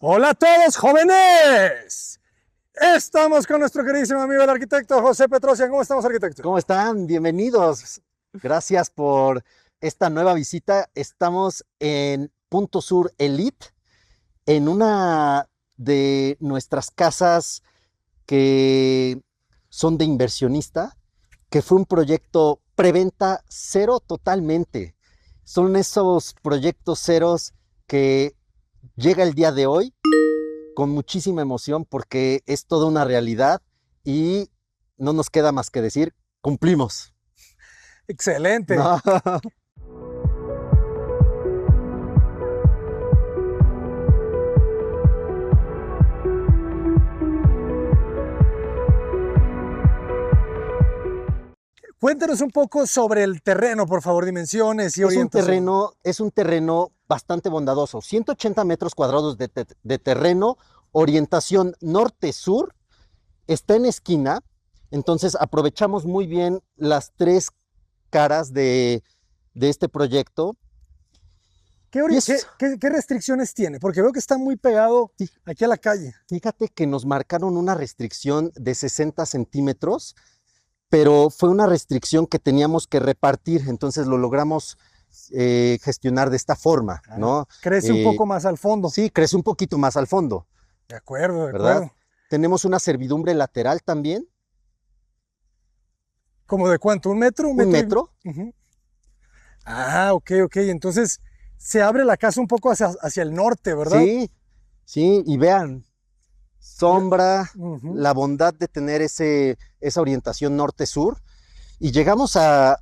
Hola a todos, jóvenes. Estamos con nuestro queridísimo amigo el arquitecto José Petrosian. ¿Cómo estamos, arquitecto? ¿Cómo están? Bienvenidos. Gracias por esta nueva visita. Estamos en Punto Sur Elite, en una de nuestras casas que son de inversionista, que fue un proyecto preventa cero totalmente. Son esos proyectos ceros que llega el día de hoy con muchísima emoción porque es toda una realidad y no nos queda más que decir, cumplimos. Excelente. No. Cuéntanos un poco sobre el terreno, por favor, dimensiones y orientación. Es un terreno bastante bondadoso, 180 metros cuadrados de terreno, orientación norte-sur, está en esquina, entonces aprovechamos muy bien las tres caras de este proyecto. ¿Qué restricciones tiene? Porque veo que está muy pegado Sí, aquí a la calle. fíjate que nos marcaron una restricción de 60 centímetros, pero fue una restricción que teníamos que repartir, entonces lo logramos gestionar de esta forma, ¿no? Crece un poco más al fondo. Sí, crece un poquito más al fondo, De acuerdo, de ¿verdad? acuerdo. Tenemos una servidumbre lateral también, ¿Cómo de cuánto? ¿Un metro? ¿Un un metro metro, Ujú. Ah, ok, ok. Entonces se abre la casa un poco hacia el norte, ¿verdad? sí, sí, y vean, sombra, Ujú. la bondad de tener esa orientación norte-sur, y llegamos a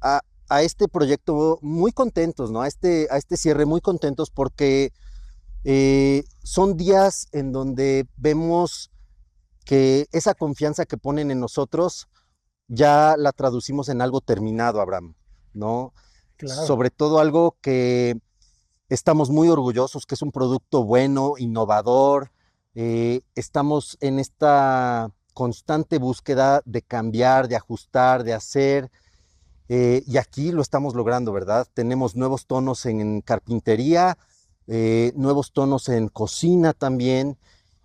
este proyecto muy contentos, ¿no? A este cierre muy contentos porque son días en donde vemos que esa confianza que ponen en nosotros ya la traducimos en algo terminado, Abraham, ¿no? Claro. Sobre todo algo que estamos muy orgullosos, que es un producto bueno, innovador. Estamos en esta constante búsqueda de cambiar, de ajustar, de hacer. Y aquí lo estamos logrando, ¿verdad? Tenemos nuevos tonos en carpintería, nuevos tonos en cocina también.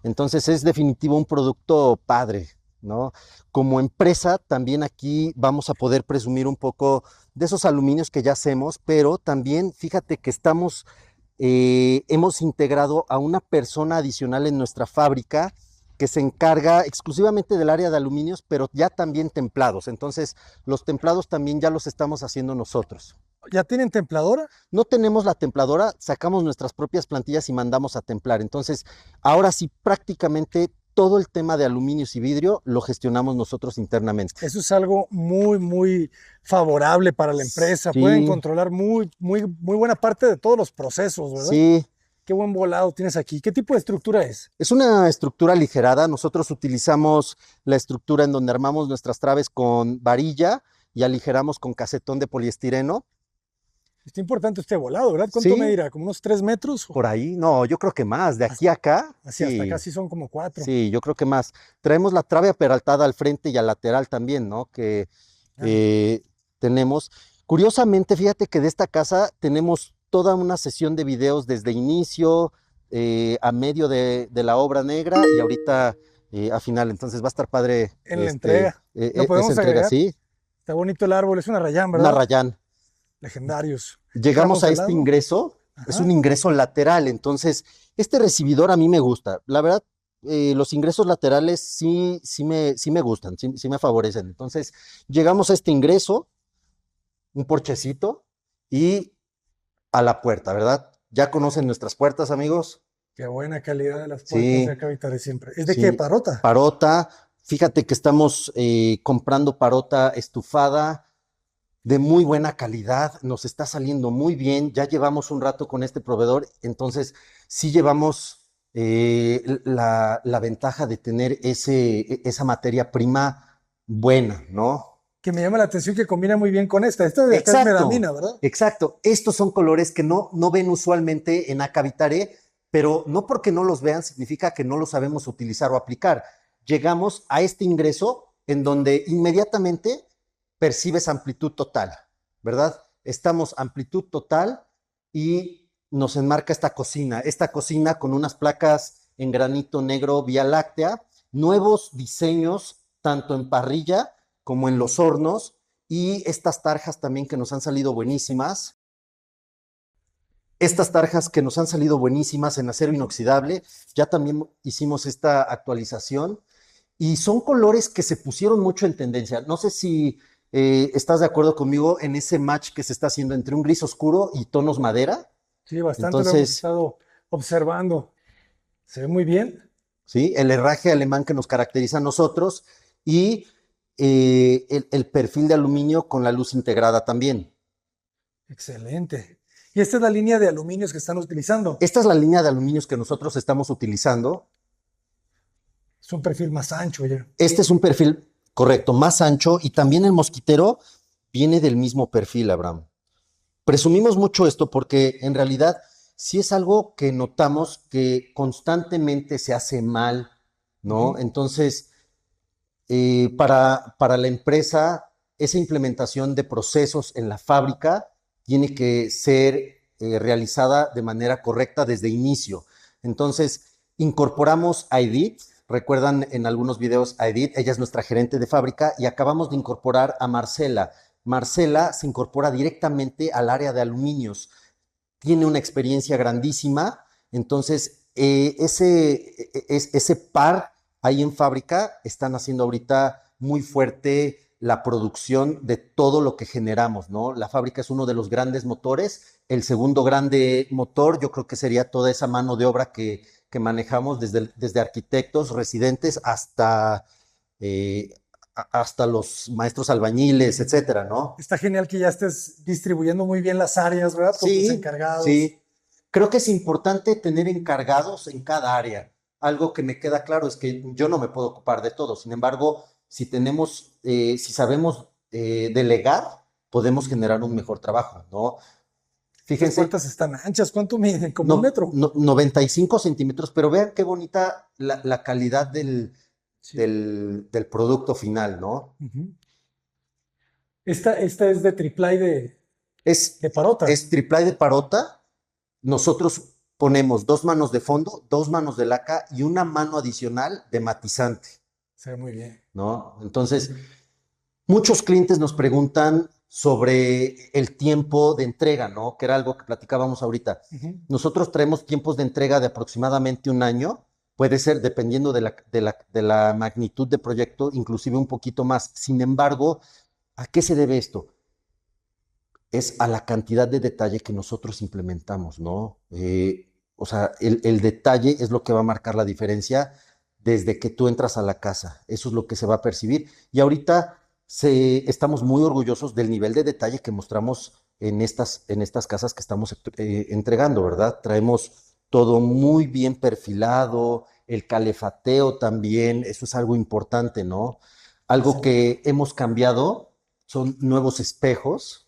Entonces es definitivo un producto padre, ¿no? Como empresa también aquí vamos a poder presumir un poco de esos aluminios que ya hacemos, pero también fíjate que hemos integrado a una persona adicional en nuestra fábrica que se encarga exclusivamente del área de aluminios, pero ya también templados. Entonces, los templados también ya los estamos haciendo nosotros. ¿Ya tienen templadora? No tenemos la templadora, sacamos nuestras propias plantillas y mandamos a templar. Entonces, ahora sí, prácticamente todo el tema de aluminios y vidrio lo gestionamos nosotros internamente. Eso es algo muy, muy favorable para la empresa. Pueden Sí, controlar muy buena parte de todos los procesos, ¿verdad? sí. Qué buen volado tienes aquí. ¿Qué tipo de estructura es? Es una estructura aligerada. Nosotros utilizamos la estructura en donde armamos nuestras traves con varilla y aligeramos con casetón de poliestireno. Está importante este volado, ¿verdad? ¿Cuánto Sí, medirá? ¿Como unos 3 metros? por ahí, no, yo creo que más. De aquí a acá, Así hasta sí, casi son como 4. sí, yo creo que más. Traemos la trave peraltada al frente y al lateral también, ¿no? Que Ah, eh, tenemos. Curiosamente, fíjate que de esta casa tenemos toda una sesión de videos desde inicio, a medio de la obra negra y ahorita a final. Entonces va a estar padre en la entrega. Lo esa podemos entrega, agregar. sí. Está bonito el árbol. Es una Rayán, Una ¿verdad? Rayán. Legendarios. Llegamos Entramos a al este lado. ingreso, es un Ajá. ingreso lateral, entonces este recibidor a mí me gusta. La verdad, los ingresos laterales sí me gustan, sí me favorecen. Entonces llegamos a este ingreso, un porchecito y a la puerta, ¿verdad? Ya conocen nuestras puertas, amigos. Qué buena calidad de las puertas de Sí, acá Habitaré siempre. ¿Es de qué? sí. ¿Parota? Parota, fíjate que estamos comprando parota estufada de muy buena calidad, nos está saliendo muy bien, ya llevamos un rato con este proveedor, entonces sí llevamos la ventaja de tener esa materia prima buena, ¿no? Que me llama la atención que combina muy bien con esta. Esta de acá es Exacto, melamina, ¿verdad? exacto. Estos son colores que no ven usualmente en Acavitaré, pero no porque no los vean significa que no los sabemos utilizar o aplicar. Llegamos a este ingreso en donde inmediatamente percibes amplitud total, ¿verdad? Estamos amplitud total y nos enmarca esta cocina con unas placas en granito negro Vía Láctea, nuevos diseños tanto en parrilla como en los hornos y estas tarjas también que nos han salido buenísimas. Estas tarjas que nos han salido buenísimas en acero inoxidable, ya también hicimos esta actualización y son colores que se pusieron mucho en tendencia. No sé si estás de acuerdo conmigo en ese match que se está haciendo entre un gris oscuro y tonos madera. Sí, bastante lo hemos Entonces, estado observando. Se ve muy bien. ¿sí? El herraje alemán que nos caracteriza a nosotros y el perfil de aluminio con la luz integrada también. Excelente. Y esta es la línea de aluminios que están utilizando. Esta es la línea de aluminios que nosotros estamos utilizando. Es un perfil más ancho ya. Este es un perfil correcto, más ancho y también el mosquitero viene del mismo perfil, Abraham. Presumimos mucho esto porque en realidad sí es algo que notamos que constantemente se hace mal, ¿no? Entonces, para la empresa, esa implementación de procesos en la fábrica tiene que ser realizada de manera correcta desde inicio. Entonces, incorporamos a Edith, recuerdan en algunos videos a Edith, ella es nuestra gerente de fábrica, y acabamos de incorporar a Marcela. Marcela se incorpora directamente al área de aluminios, tiene una experiencia grandísima, entonces ese par ahí en fábrica están haciendo ahorita muy fuerte la producción de todo lo que generamos, ¿no? La fábrica es uno de los grandes motores. El segundo grande motor, yo creo que sería toda esa mano de obra que manejamos desde arquitectos, residentes, hasta los maestros albañiles, etcétera, ¿no? Está genial que ya estés distribuyendo muy bien las áreas, ¿verdad? Con tus Sí, encargados. sí. Creo que es importante tener encargados en cada área. Algo que me queda claro es que yo no me puedo ocupar de todo. Sin embargo, si sabemos delegar, podemos generar un mejor trabajo, ¿no? Las Fíjense, puertas están anchas. ¿Cuánto miden? Como un metro. 95 centímetros, pero vean qué bonita la calidad Sí. del producto final, ¿no? Ujú. Esta es de triplay Es, de parota. es triplay de parota. Nosotros ponemos 2 manos de fondo, 2 manos de laca y una mano adicional de matizante, Se ve muy bien. ¿no? Entonces, muchos clientes nos preguntan sobre el tiempo de entrega, ¿no? Que era algo que platicábamos ahorita. Ujú. Nosotros traemos tiempos de entrega de aproximadamente un año. Puede ser, dependiendo de la magnitud de proyecto, inclusive un poquito más. Sin embargo, ¿a qué se debe esto? Es a la cantidad de detalle que nosotros implementamos, ¿no? O sea, el detalle es lo que va a marcar la diferencia desde que tú entras a la casa. Eso es lo que se va a percibir. Y ahorita estamos muy orgullosos del nivel de detalle que mostramos en estas casas que estamos entregando, ¿verdad? Traemos todo muy bien perfilado, el calefateo también, eso es algo importante, ¿no? Algo Excelente. que hemos cambiado son nuevos espejos.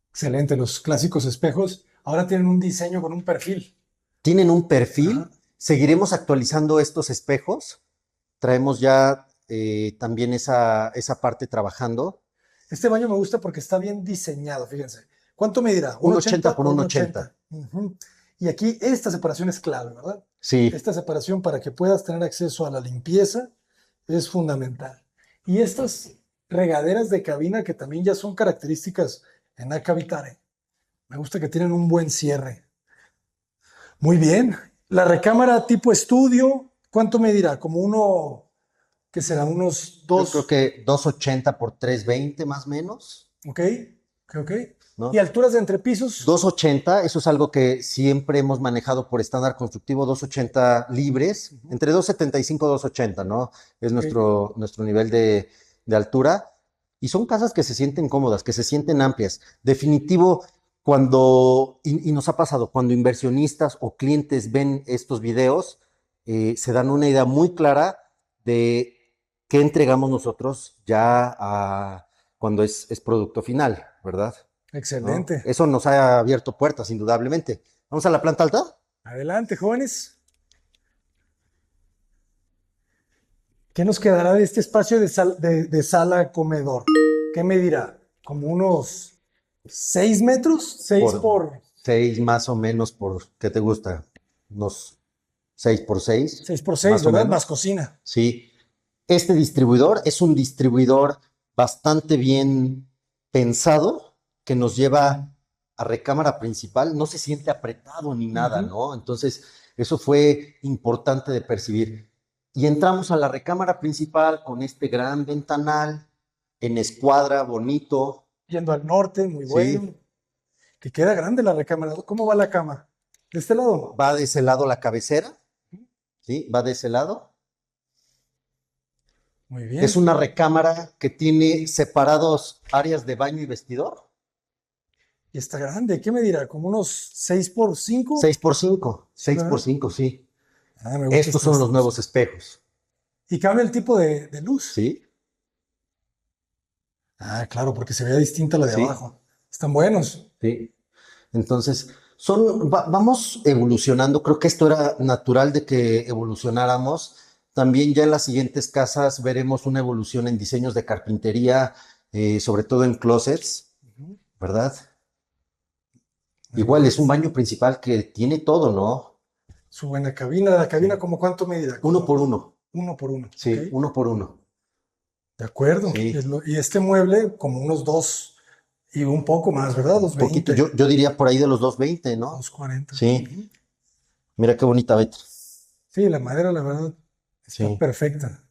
Excelente. Los clásicos espejos ahora tienen un diseño con un perfil. Tienen un Ajá. perfil, seguiremos actualizando estos espejos, traemos ya también esa parte trabajando. Este baño me gusta porque está bien diseñado, fíjense. ¿Cuánto medirá? Un ¿Un 80 80 por por un un 80. 80? Ujú. Y aquí esta separación es clave, ¿verdad? Sí, Esta separación para que puedas tener acceso a la limpieza es fundamental. Y estas regaderas de cabina que también ya son características en Acca Vitare. Me gusta que tienen un buen cierre. Muy bien. La recámara tipo estudio, ¿cuánto medirá? Como uno, ¿qué será? Unos yo creo dos, que 280 por 320 más o menos, ¿ok? ¿Ok? ¿Y ¿no? alturas de entrepisos? 280, eso es algo que siempre hemos manejado por estándar constructivo, 280 libres, Ujú. entre 275 y 280, ¿no? Es Ok. nuestro nivel de altura. Y son casas que se sienten cómodas, que se sienten amplias. Definitivo, y nos ha pasado, cuando inversionistas o clientes ven estos videos, se dan una idea muy clara de qué entregamos nosotros ya cuando es producto final, ¿verdad? ¿No? Excelente. Eso nos ha abierto puertas, indudablemente. ¿Vamos a la planta alta? Adelante, jóvenes. ¿Qué nos quedará de este espacio de sala comedor? ¿Qué medirá? ¿Como unos 6 metros? 6 Por, por 6 más o menos por, ¿qué te gusta? Unos 6 por 6, 6 por 6, más o ¿verdad? menos. Más cocina. Sí. Este distribuidor es un distribuidor bastante bien pensado que nos lleva a recámara principal. No se siente apretado ni nada, Ujú. ¿no? Entonces, eso fue importante de percibir. Y entramos a la recámara principal con este gran ventanal en escuadra, bonito, Yendo al norte, muy bueno. ¿sí? Que queda grande la recámara. ¿Cómo va la cama? ¿De este lado? Va de ese lado la cabecera, ¿sí? Va de ese lado. Muy Es bien. una recámara que tiene separados áreas de baño y vestidor. Y está grande. ¿Qué me dirá? ¿Como unos 6 por 5? 6 por 5, Sí, 6 por ¿verdad? 5, sí. Ah, me gusta Estos esta son los distribución. nuevos espejos, Y cambia el tipo de luz. ¿sí? Ah, claro, porque se vea distinta a la de Sí, abajo. Están buenos. sí. Entonces, vamos evolucionando. Creo que esto era natural de que evolucionáramos. También ya en las siguientes casas veremos una evolución en diseños de carpintería, sobre todo en closets, Ujú. ¿verdad? Me Igual es un gusta. baño principal que tiene todo, ¿no? Su buena cabina. ¿La cabina Sí. como cuánto medirá? Uno Como por uno, uno por uno. Ok. sí, uno por uno. De acuerdo. Sí, Y este mueble como unos dos y un poco más, ¿verdad? un Dos poquito. Yo, veinte, yo diría por ahí de los 220, ¿no? 240. Sí, Ujú. mira qué bonita letra. Sí, la madera, la verdad, está Sí. perfecta.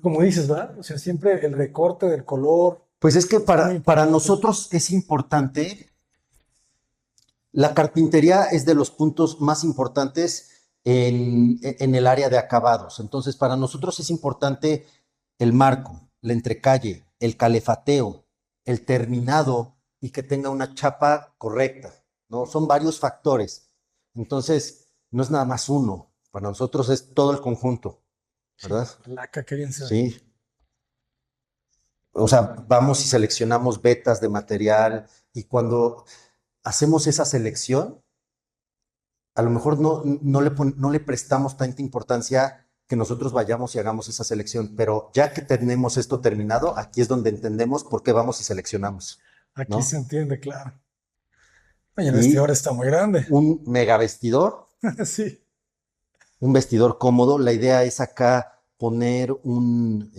Como dices, ¿verdad? O sea, siempre el recorte del color Pues es que es muy para importante. nosotros es importante, la carpintería es de los puntos más importantes en el área de acabados. Entonces, para nosotros es importante el marco, la entrecalle, el calefateo, el terminado y que tenga una chapa correcta, ¿no? Son varios factores. Entonces, no es nada más uno. Para nosotros es todo el conjunto, Sí, ¿verdad? la laca, qué bien se ve. Sí. O sea, vamos y seleccionamos vetas de material y cuando hacemos esa selección, a lo mejor no le prestamos tanta importancia que nosotros vayamos y hagamos esa selección, pero ya que tenemos esto terminado, aquí es donde entendemos por qué vamos y seleccionamos, Aquí se ¿no? entiende, claro. Oye, el vestidor Y está muy grande. un mega vestidor, Sí. un vestidor cómodo. La idea es acá poner un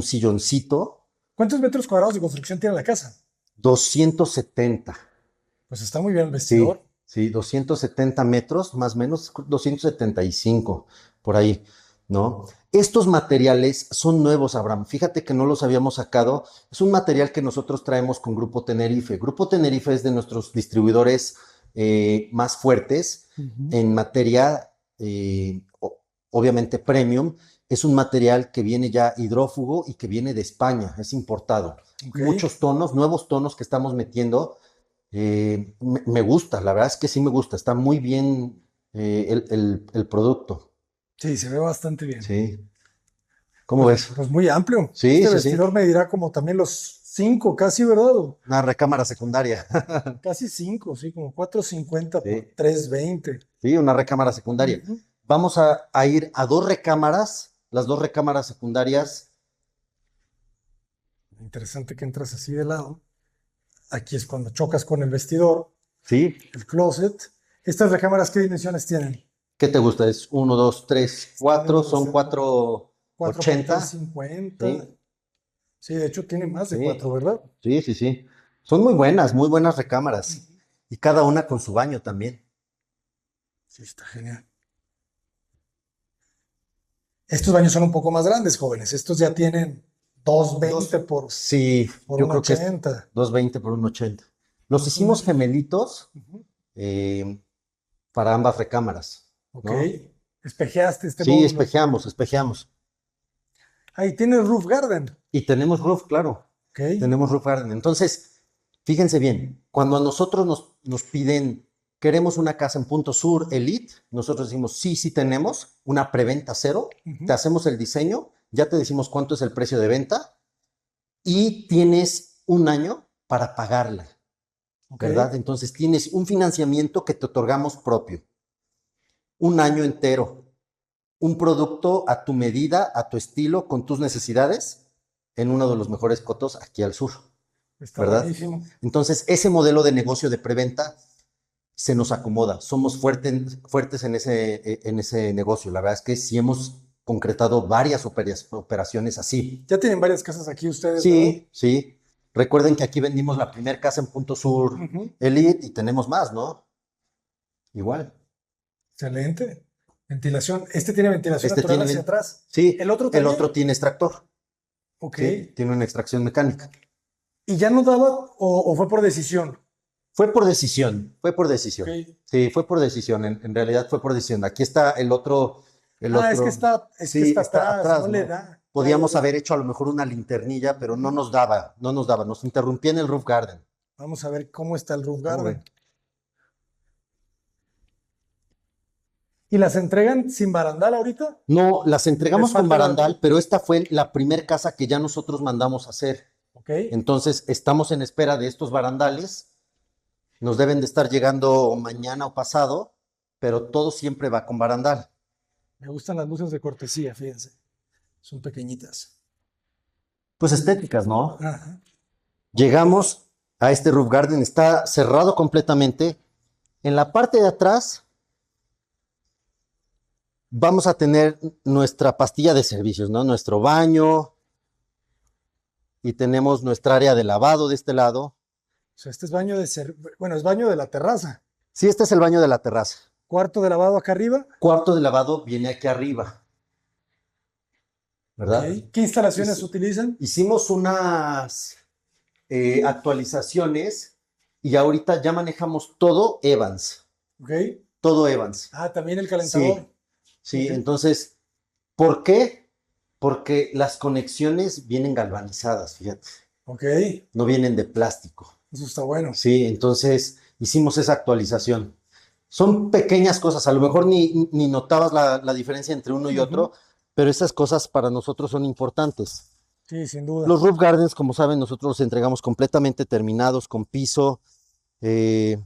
silloncito, ¿Cuántos metros cuadrados de construcción tiene la casa? 270. Pues está muy bien el vestidor. Sí, sí, 270 metros, más o menos 275 por ahí, ¿no? Estos materiales son nuevos, Abraham. Fíjate que no los habíamos sacado. Es un material que nosotros traemos con Grupo Tenerife. Grupo Tenerife es de nuestros distribuidores más fuertes Ujú. en materia, obviamente, premium. Es un material que viene ya hidrófugo y que viene de España, es importado. Ok. Muchos tonos, nuevos tonos que estamos metiendo me gusta, la verdad es que sí me gusta, está muy bien el producto. Sí, se ve bastante bien. Sí, ¿cómo Pues, ves? pues muy amplio. Sí, Este sí, sí, vestidor medirá como también los 5, casi, ¿verdad? una recámara secundaria. Casi 5, sí, como 450 por Sí, 320. sí, una recámara secundaria. Ujú. Vamos a ir a dos recámaras, las dos recámaras secundarias. Interesante que entras así de lado. Aquí es cuando chocas con el vestidor, Sí, el closet. ¿Estas recámaras qué dimensiones tienen? ¿qué te gusta? Es uno, dos, tres, cuatro, Deben de son ser 4 por 480. 350. Sí, Sí, de hecho tiene más de sí, 4, ¿verdad? sí, sí, sí. Son muy buenas recámaras. Y cada una con su baño también. Sí, está genial. Estos baños son un poco más grandes, jóvenes. Estos ya tienen 220 Sí, por yo un creo que es 80. 220 por 180. Los Más o hicimos menos. gemelitos Ujú. eh, para ambas recámaras, Ok. ¿no? Espejeaste este Sí, módulo. espejeamos, espejeamos. Ahí tiene roof garden. Y tenemos roof, claro, Ok. tenemos roof garden. Entonces, fíjense bien, cuando a nosotros nos piden, queremos una casa en Punto Sur Elite, nosotros decimos, sí, sí tenemos, una preventa cero, te Ujú. hacemos el diseño, ya te decimos cuánto es el precio de venta y tienes un año para pagarla. Ok. ¿Verdad? Entonces tienes un financiamiento que te otorgamos propio, un año entero, un producto a tu medida, a tu estilo, con tus necesidades, en uno de los mejores cotos aquí al sur, Está ¿verdad? buenísimo. Entonces, ese modelo de negocio de preventa se nos acomoda. Somos fuertes en ese negocio. La verdad es que sí hemos concretado varias operaciones así. Ya tienen varias casas aquí ustedes, ¿verdad? Sí, sí. Recuerden que aquí vendimos la primera casa en Punto Sur Ujú. Elite y tenemos más, ¿no? Igual. Excelente. Ventilación. Este tiene ventilación Este natural tiene, hacia atrás. sí, ¿El otro el también? otro tiene extractor, Ok. sí, tiene una extracción mecánica. ¿Y ya no daba o fue por decisión? Fue por decisión, fue por Ok. decisión. Sí, fue por decisión, en realidad fue por decisión. Aquí está el Ah, otro, es que sí, está está atrás, no atrás, le ¿no? da. Ya, ya, Podíamos ya. haber hecho a lo mejor una linternilla, pero Ujú. no nos daba, nos interrumpía en el roof garden. Vamos a ver cómo está el roof ¿Cómo garden. ven? ¿Y las entregan sin barandal ahorita? No, las ¿Les entregamos con falta el barandal? barandal, pero esta fue la primer casa que ya nosotros mandamos a hacer. Ok. Entonces, estamos en espera de estos barandales. Nos deben de estar llegando mañana o pasado, pero todo siempre va con barandal. Me gustan las luces de cortesía, fíjense. Son pequeñitas. Pues estéticas, ¿no? Ajá. Llegamos a este roof garden, está cerrado completamente. En la parte de atrás vamos a tener nuestra pastilla de servicios, ¿no? Nuestro baño y tenemos nuestra área de lavado de este lado. O sea, este es baño bueno, es baño de la terraza. Sí, este es el baño de la terraza. Cuarto de lavado acá arriba. Cuarto de lavado viene aquí arriba, Ok. ¿verdad? ¿Qué instalaciones Hici- utilizan? Hicimos unas actualizaciones y ahorita ya manejamos todo Evans, Ok. todo Evans. Ah, también el calentador. Sí, sí, Ok. entonces, ¿por qué? Porque las conexiones vienen galvanizadas, fíjate, Ok. no vienen de plástico. Eso está bueno. Sí, entonces hicimos esa actualización. Son pequeñas cosas, a lo mejor ni notabas la diferencia entre uno y Ujú. otro, pero esas cosas para nosotros son importantes. Sí, sin duda. Los roof gardens, como saben, nosotros los entregamos completamente terminados, con piso, eh,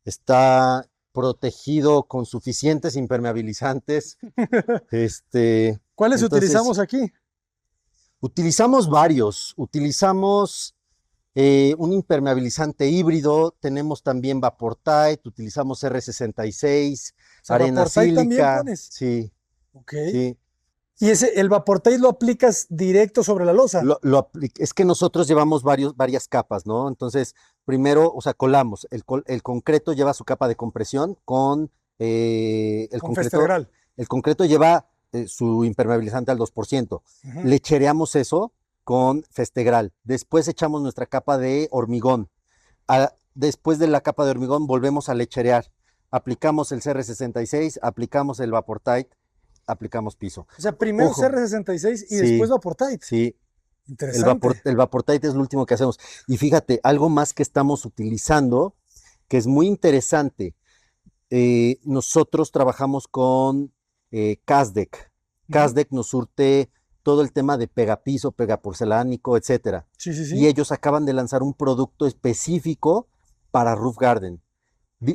está protegido con suficientes impermeabilizantes. ¿Cuáles Entonces, utilizamos aquí? utilizamos varios. Utilizamos un impermeabilizante híbrido, tenemos también Vaportite, utilizamos R66, O sea, arena Vaportite también sílica. pones. Sí, Ok. sí. ¿Y el Vaportite lo aplicas directo sobre la losa? Es que nosotros llevamos varias capas, ¿no? Entonces, primero, o sea, colamos. El concreto lleva su capa de compresión con el Con concreto. Festegral. El concreto lleva su impermeabilizante al 2%. Ujú. Le chereamos eso con Festegral. Después echamos nuestra capa de hormigón. Después de la capa de hormigón, volvemos a lecherear. Aplicamos el CR66, aplicamos el Vaportite, aplicamos piso. O sea, primero Ojo, CR66 y después sí, Vaportite. sí. Interesante. El Vaportite es lo último que hacemos. Y fíjate, algo más que estamos utilizando, que es muy interesante. Nosotros trabajamos con Casdec. Ujú. Casdec nos surte todo el tema de pegapiso, pegaporcelánico, etcétera. Sí, sí, Y sí. ellos acaban de lanzar un producto específico para roof garden.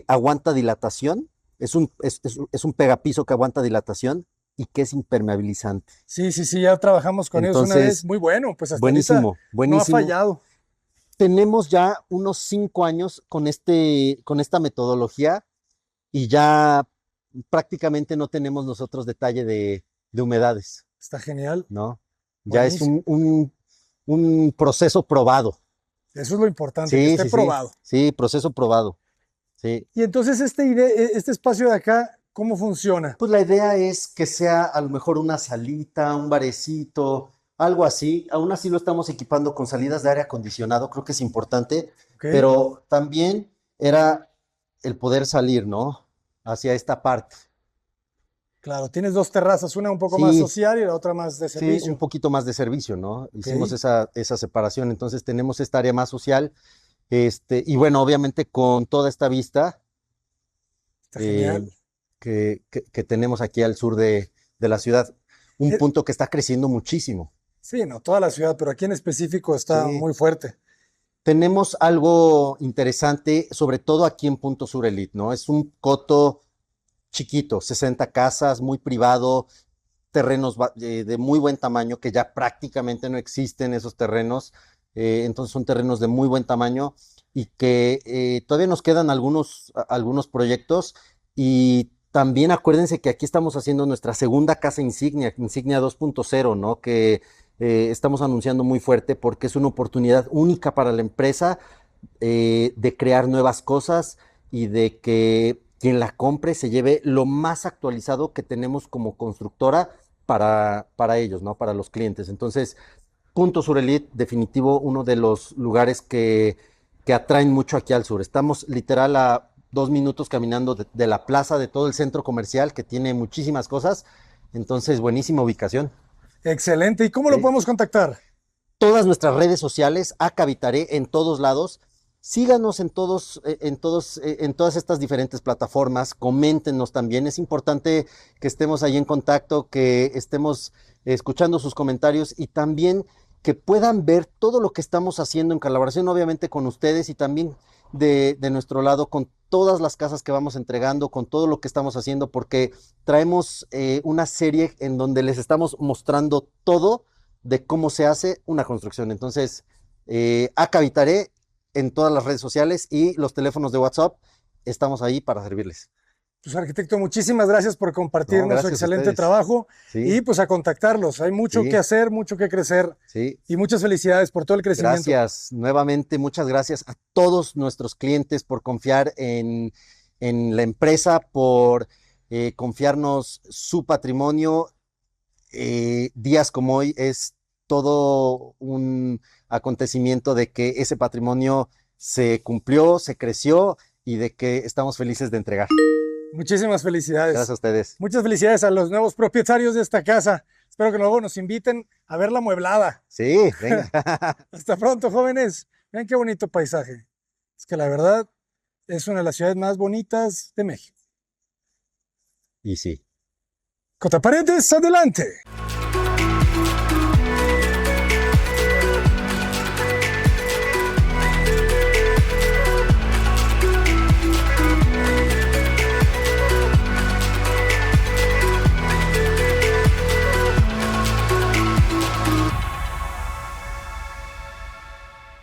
Aguanta dilatación, es un pegapiso que aguanta dilatación y que es impermeabilizante. Sí, sí, sí, ya trabajamos con ellos una vez. Entonces, Muy bueno, pues hasta ahorita buenísimo, no ha buenísimo. fallado. Tenemos ya unos 5 años con esta metodología y ya prácticamente no tenemos nosotros detalle de humedades, Está genial. ¿no? Ya es Buenísimo. un proceso probado. Eso es lo importante, que Sí, esté sí, sí, probado. sí, proceso probado. Sí. Y entonces este espacio de acá, ¿cómo funciona? Pues la idea es que sea a lo mejor una salita, un barecito, algo así. Aún así lo estamos equipando con salidas de aire acondicionado, creo que es importante, ¿Ok? pero también era el poder salir, ¿no? Hacia esta parte. Claro, tienes dos terrazas, una un poco más Sí, social y la otra más de sí, un servicio. poquito más de servicio, ¿no? ¿Ok? Hicimos esa separación, entonces tenemos esta área más social, y bueno, obviamente con toda esta vista Está eh, genial. que tenemos aquí al sur de la ciudad, un Eh, punto que está creciendo muchísimo. Sí, no, toda la ciudad, pero aquí en específico está Sí, muy fuerte. tenemos algo interesante, sobre todo aquí en Punto Sur Elite, ¿no? Es un coto chiquito, 60 casas, muy privado, terrenos de muy buen tamaño, que ya prácticamente no existen esos terrenos, entonces son terrenos de muy buen tamaño. y que todavía nos quedan algunos proyectos y también acuérdense que aquí estamos haciendo nuestra segunda casa insignia, Insignia 2.0, ¿no? Que estamos anunciando muy fuerte porque es una oportunidad única para la empresa de crear nuevas cosas y de que quien la compre se lleve lo más actualizado que tenemos como constructora para ellos, ¿no? Para los clientes. Entonces, Punto Sur Elite, definitivo, uno de los lugares que atraen mucho aquí al sur. Estamos literal a 2 minutos caminando de la plaza, de todo el centro comercial, que tiene muchísimas cosas. Entonces, buenísima ubicación. Excelente. ¿Y cómo lo Sí. podemos contactar? Todas nuestras redes sociales, Acavitaré en todos lados. Síganos en todas estas diferentes plataformas, coméntenos también. Es importante que estemos ahí en contacto, que estemos escuchando sus comentarios y también que puedan ver todo lo que estamos haciendo en colaboración, obviamente, con ustedes y también de nuestro lado, con todas las casas que vamos entregando, con todo lo que estamos haciendo, porque traemos una serie en donde les estamos mostrando todo de cómo se hace una construcción. Entonces, acá habitaré en todas las redes sociales y los teléfonos de WhatsApp. Estamos ahí para servirles. Pues arquitecto, muchísimas gracias por No, compartirnos su gracias a excelente ustedes. trabajo y Sí, pues a contactarlos. Hay mucho que sí, hacer, mucho que crecer sí. y muchas felicidades por todo el crecimiento. Gracias. Nuevamente, muchas gracias a todos nuestros clientes por confiar en la empresa, por confiarnos su patrimonio. Días como hoy es todo un acontecimiento de que ese patrimonio se cumplió, se creció y de que estamos felices de entregar. Muchísimas Gracias a felicidades. ustedes. Muchas felicidades a los nuevos propietarios de esta casa. Espero que luego nos inviten a ver la mueblada. Sí, venga. Hasta pronto, jóvenes. Vean qué bonito paisaje. Es que la verdad es una de las ciudades más bonitas de México. Y sí. Cotaparedes, adelante.